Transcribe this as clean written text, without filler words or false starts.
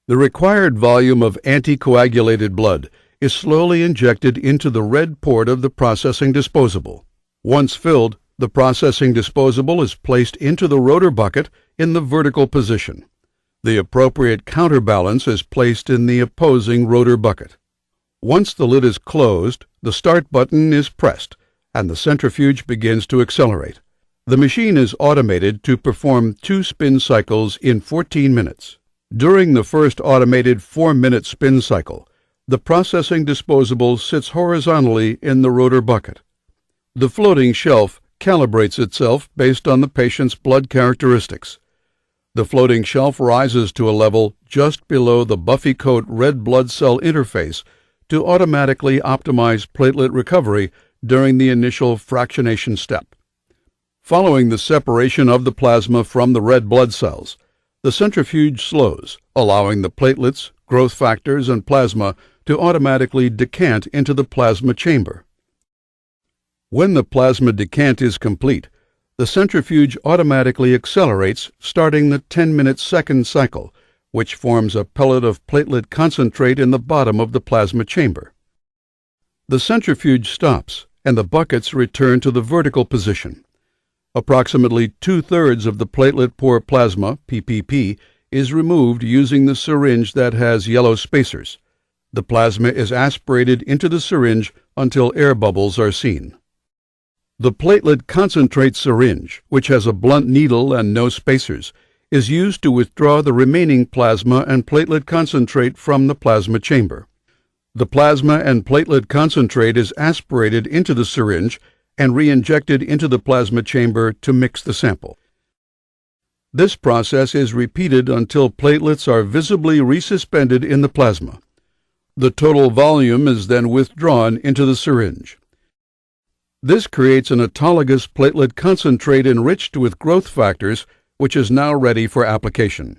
The required volume of anticoagulated blood is slowly injected into the red port of the processing disposable. Once filled, the processing disposable is placed into the rotor bucket in the vertical position. The appropriate counterbalance is placed in the opposing rotor bucket. Once the lid is closed, the start button is pressed, and the centrifuge begins to accelerate. The machine is automated to perform 2 spin cycles in 14 minutes. During the first automated 4-minute spin cycle, the processing disposable sits horizontally in the rotor bucket. The floating shelf calibrates itself based on the patient's blood characteristics. The floating shelf rises to a level just below the buffy coat red blood cell interface to automatically optimize platelet recovery during the initial fractionation step. Following the separation of the plasma from the red blood cells, the centrifuge slows, allowing the platelets, growth factors, and plasma to automatically decant into the plasma chamber. When the plasma decant is complete, the centrifuge automatically accelerates, starting the 10-minute second cycle, which forms a pellet of platelet concentrate in the bottom of the plasma chamber. The centrifuge stops, and the buckets return to the vertical position. Approximately 2/3 of the platelet-poor plasma, PPP, is removed using the syringe that has yellow spacers. The plasma is aspirated into the syringe until air bubbles are seen. The platelet concentrate syringe, which has a blunt needle and no spacers, is used to withdraw the remaining plasma and platelet concentrate from the plasma chamber. The plasma and platelet concentrate is aspirated into the syringe and re-injected into the plasma chamber to mix the sample. This process is repeated until platelets are visibly resuspended in the plasma. The total volume is then withdrawn into the syringe. This creates an autologous platelet concentrate enriched with growth factors, which is now ready for application.